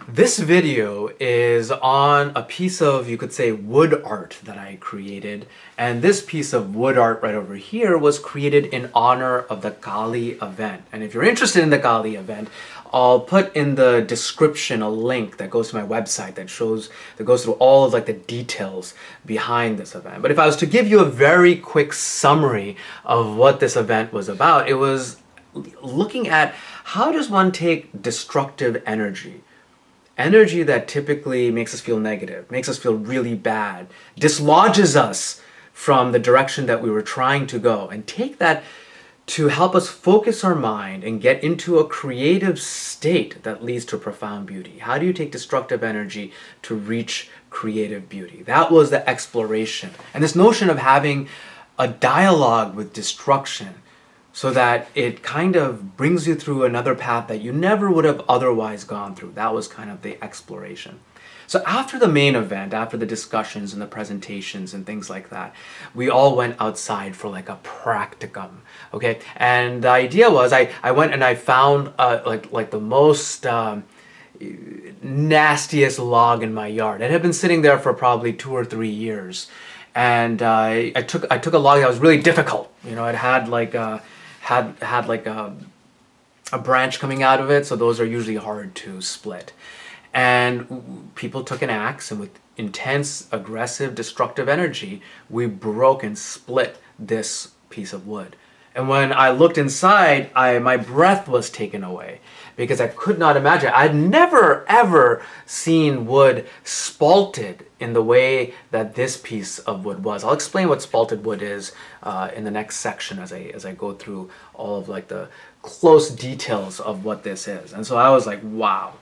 This video is on a piece of, you could say, wood art that I created. And this piece of wood art right over here was created in honor of the Kali event. And if you're interested in the Kali event, I'll put in the description a link that goes to my website that goes through all of like the details behind this event. But if I was to give you a very quick summary of what this event was about, it was looking at how does one take destructive energy that typically makes us feel negative, makes us feel really bad, dislodges us from the direction that we were trying to go, and take that to help us focus our mind and get into a creative state that leads to profound beauty. How do you take destructive energy to reach creative beauty? That was the exploration. And this notion of having a dialogue with destruction so that it kind of brings you through another path that you never would have otherwise gone through. That was kind of the exploration. So after the main event, after the discussions and the presentations and things like that, we all went outside for like a practicum, okay? And the idea was I went and I found like the most nastiest log in my yard. It had been sitting there for probably 2 or 3 years. And I took a log that was really difficult. You know, it had like had like a branch coming out of it, so those are usually hard to split. And people took an axe, and with intense, aggressive, destructive energy, we broke and split this piece of wood. And when I looked inside, my breath was taken away because I could not imagine. I'd never ever seen wood spalted in the way that this piece of wood was. I'll explain what spalted wood is in the next section as I go through all of like the close details of what this is. And so I was like, wow.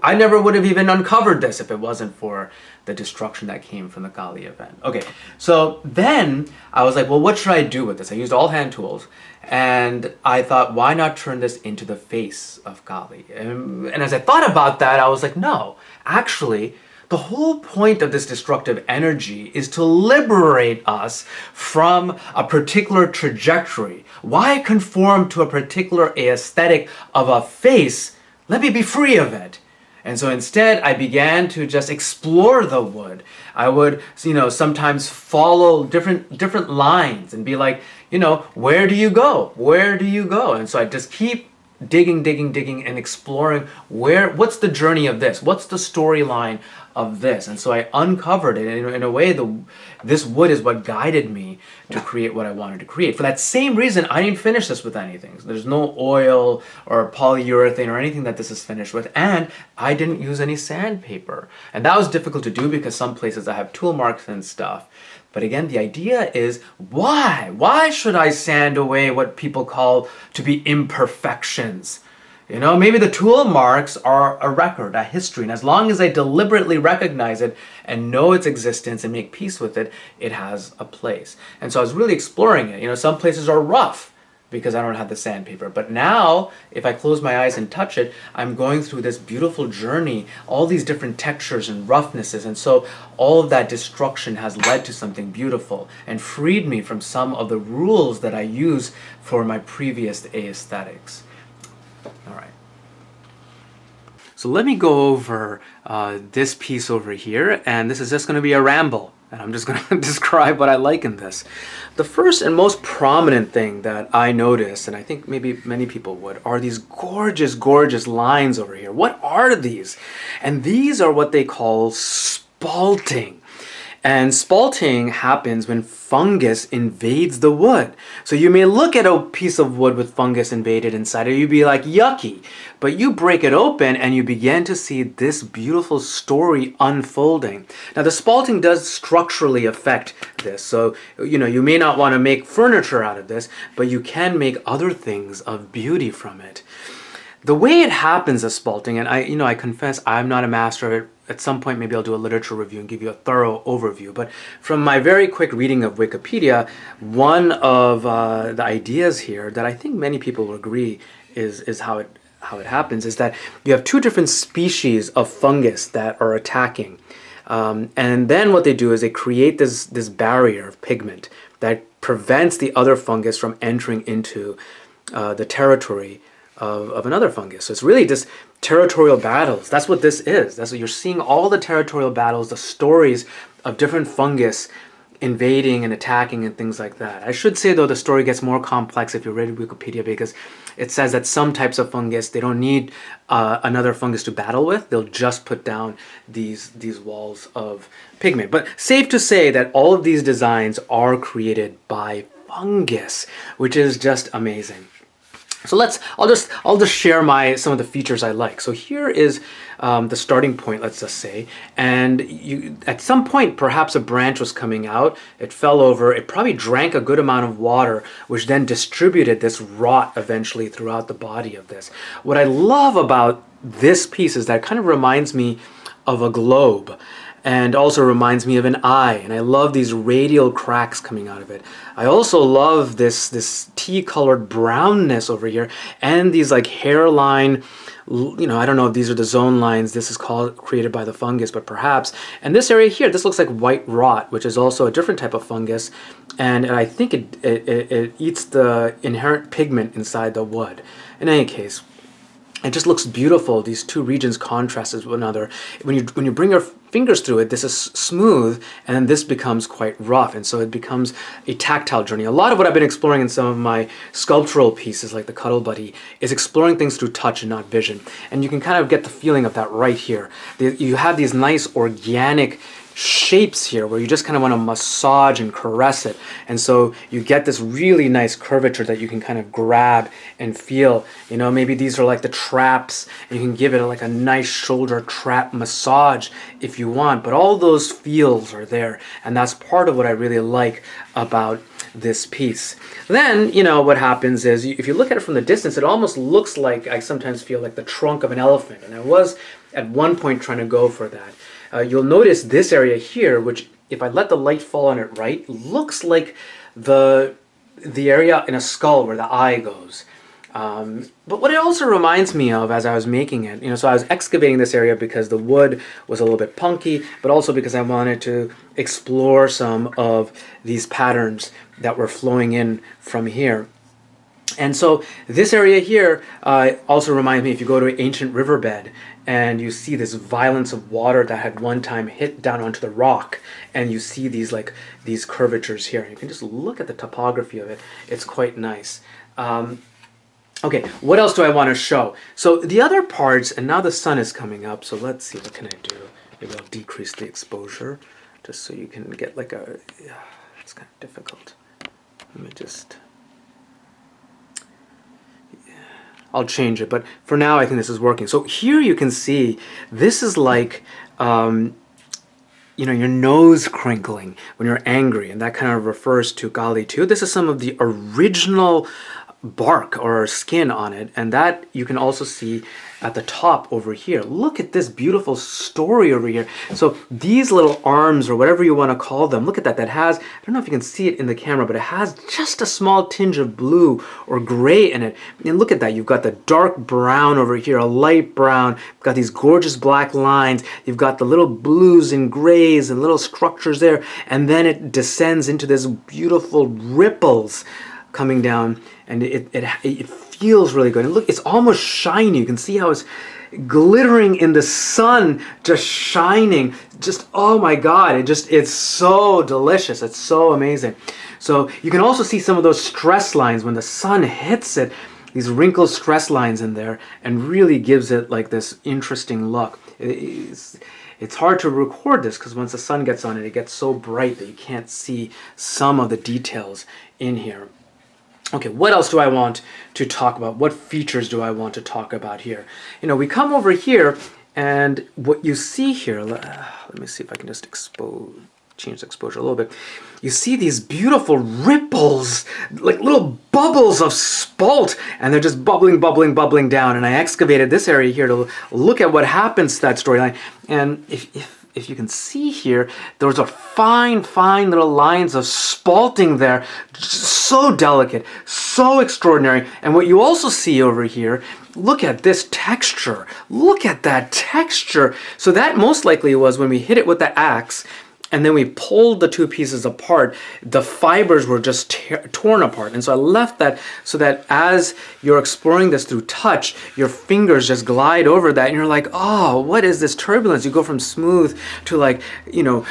I never would have even uncovered this if it wasn't for the destruction that came from the Kali event. Okay, so then I was like, well, what should I do with this? I used all hand tools, and I thought, why not turn this into the face of Kali? And as I thought about that, I was like, no, actually, the whole point of this destructive energy is to liberate us from a particular trajectory. Why conform to a particular aesthetic of a face? Let me be free of it. And so instead, I began to just explore the wood. I would, sometimes follow different lines and be like, where do you go? Where do you go? And so I just keep digging and exploring what's the journey of this? What's the storyline of this? And so I uncovered it. And in a way, this wood is what guided me to create what I wanted to create. For that same reason, I didn't finish this with anything. So there's no oil or polyurethane or anything that this is finished with. And I didn't use any sandpaper. And that was difficult to do because some places I have tool marks and stuff. But again, the idea is, why? Why should I sand away what people call to be imperfections? Maybe the tool marks are a record, a history, and as long as I deliberately recognize it and know its existence and make peace with it, it has a place. And so I was really exploring it. Some places are rough because I don't have the sandpaper. But now, if I close my eyes and touch it, I'm going through this beautiful journey, all these different textures and roughnesses. And so all of that destruction has led to something beautiful and freed me from some of the rules that I use for my previous aesthetics. All right. So let me go over this piece over here, and this is just going to be a ramble. And I'm just going to describe what I like in this. The first and most prominent thing that I noticed, and I think maybe many people would, are these gorgeous, gorgeous lines over here. What are these? And these are what they call spalting. And spalting happens when fungus invades the wood. So you may look at a piece of wood with fungus invaded inside it, you'd be like, yucky. But you break it open and you begin to see this beautiful story unfolding. Now the spalting does structurally affect this. So, you may not want to make furniture out of this, but you can make other things of beauty from it. The way it happens as spalting, and I confess I'm not a master of it. At some point, maybe I'll do a literature review and give you a thorough overview. But from my very quick reading of Wikipedia, one of the ideas here that I think many people will agree is how it happens is that you have 2 different species of fungus that are attacking. And then what they do is they create this barrier of pigment that prevents the other fungus from entering into the territory of another fungus. So it's really just territorial battles. That's what this is. That's what you're seeing, all the territorial battles, the stories of different fungus invading and attacking and things like that. I should say though, the story gets more complex if you read Wikipedia, because it says that some types of fungus, they don't need another fungus to battle with. They'll just put down these walls of pigment. But safe to say that all of these designs are created by fungus, which is just amazing. So I'll just share some of the features I like. So here is the starting point, let's just say, and at some point perhaps a branch was coming out, it fell over, it probably drank a good amount of water, which then distributed this rot eventually throughout the body of this. What I love about this piece is that it kind of reminds me of a globe, and also reminds me of an eye, and I love these radial cracks coming out of it. I also love this tea-colored brownness over here, and these like hairline, I don't know if these are the zone lines, this is created by the fungus, but perhaps. And this area here, this looks like white rot, which is also a different type of fungus, and I think it eats the inherent pigment inside the wood. In any case, it just looks beautiful. These two regions contrast with one another. When you bring your fingers through it, this is smooth, and then this becomes quite rough, and so it becomes a tactile journey. A lot of what I've been exploring in some of my sculptural pieces, like the Cuddle Buddy, is exploring things through touch and not vision. And you can kind of get the feeling of that right here. You have these nice organic shapes here where you just kind of want to massage and caress it, and so you get this really nice curvature that you can kind of grab and feel. Maybe these are like the traps, and you can give it like a nice shoulder trap massage if you want, but all those feels are there, and that's part of what I really like about this piece. Then what happens is, if you look at it from the distance, it almost looks like, I sometimes feel like, the trunk of an elephant, and I was at one point trying to go for that. You'll notice this area here, which if I let the light fall on it right, looks like the area in a skull where the eye goes. But what it also reminds me of as I was making it, so I was excavating this area because the wood was a little bit punky, but also because I wanted to explore some of these patterns that were flowing in from here. And so this area here also reminds me, if you go to an ancient riverbed and you see this violence of water that had one time hit down onto the rock, and you see these curvatures here. You can just look at the topography of it. It's quite nice. Okay, what else do I want to show? So the other parts, and now the sun is coming up, so let's see, what can I do? Maybe I'll decrease the exposure just so you can get it's kind of difficult. Let me just... I'll change it, but for now I think this is working. So here you can see, this is like, your nose crinkling when you're angry, and that kind of refers to Gali too. This is some of the original bark or skin on it, and that you can also see at the top over here. Look at this beautiful story over here. So these little arms, or whatever you want to call them, look at that. That has, I don't know if you can see it in the camera, but it has just a small tinge of blue or gray in it. And look at that. You've got the dark brown over here, a light brown. You've got these gorgeous black lines. You've got the little blues and grays and little structures there. And then it descends into this beautiful ripples coming down, and it feels really good. And look, it's almost shiny. You can see how it's glittering in the sun, just shining. Just, oh my God, it's so delicious. It's so amazing. So you can also see some of those stress lines when the sun hits it, these wrinkled stress lines in there, and really gives it like this interesting look. It's hard to record this because once the sun gets on it, it gets so bright that you can't see some of the details in here. Okay, what else do I want to talk about? What features do I want to talk about here? We come over here, and what you see here, let me see if I can just change the exposure a little bit. You see these beautiful ripples, like little bubbles of spalt, and they're just bubbling, bubbling, bubbling down. And I excavated this area here to look at what happens to that storyline. And if you can see here, those are fine, fine little lines of spalting there. So delicate, so extraordinary. And what you also see over here, look at this texture. Look at that texture. So that most likely was when we hit it with the axe, and then we pulled the two pieces apart, the fibers were just torn apart. And so I left that so that as you're exploring this through touch, your fingers just glide over that and you're like, oh, what is this turbulence? You go from smooth to like, you know,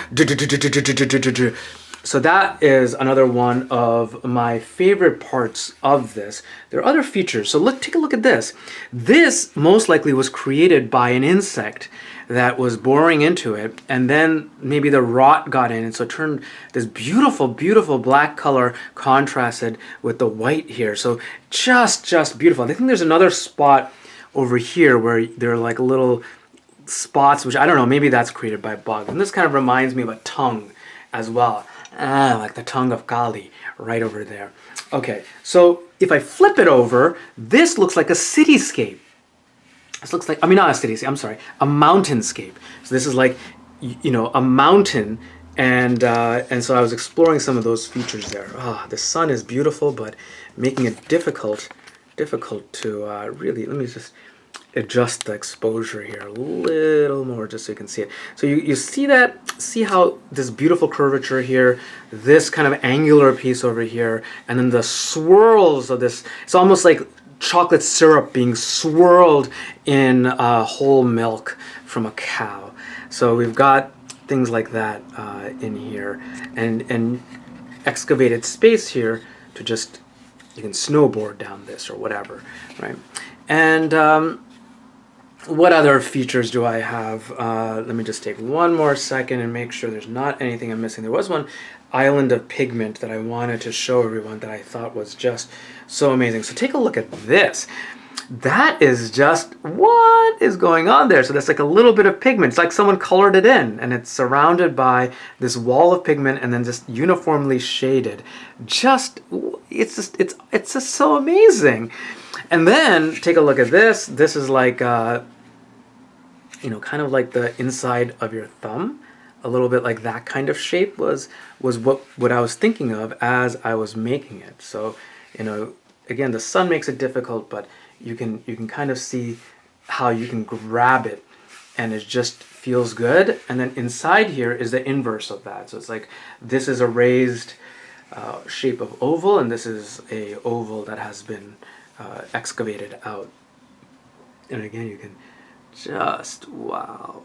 so that is another one of my favorite parts of this. There are other features. So take a look at this. This most likely was created by an insect that was boring into it, and then maybe the rot got in, and so it turned this beautiful, beautiful black color contrasted with the white here. So just beautiful. I think there's another spot over here where there are like little spots, which I don't know, maybe that's created by bugs. And this kind of reminds me of a tongue as well. Like the tongue of Kali right over there. Okay, so if I flip it over, this looks like a cityscape. This looks like, I mean, not a cityscape, I'm sorry, a mountainscape. So this is like, you know, a mountain, and so I was exploring some of those features there. The sun is beautiful, but making it difficult to really, let me just adjust the exposure here a little more just so you can see it. So you see that, see how this beautiful curvature here, this kind of angular piece over here, and then the swirls of this, it's almost like chocolate syrup being swirled in whole milk from a cow. So we've got things like that in here, and excavated space here to just, you can snowboard down this or whatever, right? And what other features do I have? Let me just take one more second and make sure there's not anything I'm missing. There was one island of pigment that I wanted to show everyone that I thought was just so amazing. So take a look at this. That is just, what is going on there? So that's like a little bit of pigment. It's like someone colored it in, and it's surrounded by this wall of pigment and then just uniformly shaded. It's just so amazing. And then take a look at this. This is like, you know, kind of like the inside of your thumb. A little bit like that kind of shape was what I was thinking of as I was making it. So, you know, again, the sun makes it difficult, but you can kind of see how you can grab it and it just feels good. And then inside here is the inverse of that. So it's like, this is a raised shape of oval, and this is a oval that has been excavated out. And again, you can just, wow.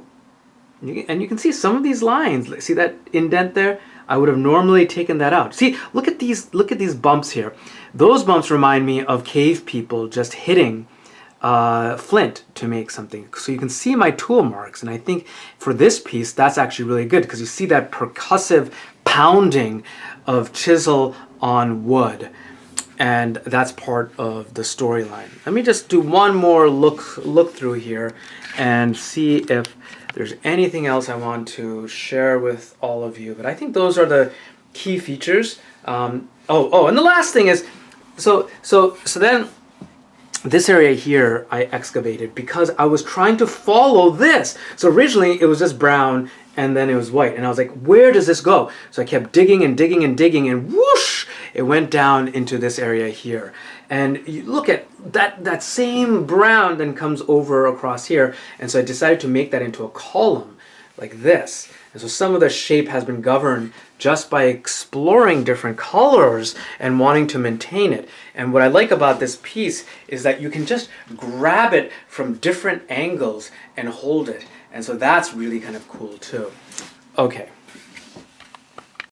And you can see some of these lines. See that indent there? I would have normally taken that out. See, look at these bumps here. Those bumps remind me of cave people just hitting flint to make something. So you can see my tool marks, and I think for this piece that's actually really good because you see that percussive pounding of chisel on wood, and that's part of the storyline. Let me just do one more look through here and see if there's anything else I want to share with all of you. But I think those are the key features. And the last thing is, so then this area here I excavated because I was trying to follow this. So originally it was just brown and then it was white, and I was like, where does this go? So I kept digging and digging and digging, and whoosh, it went down into this area here. And you look at that same brown then comes over across here, and so I decided to make that into a column like this. And so some of the shape has been governed just by exploring different colors and wanting to maintain it. And what I like about this piece is that you can just grab it from different angles and hold it. And so that's really kind of cool too. Okay,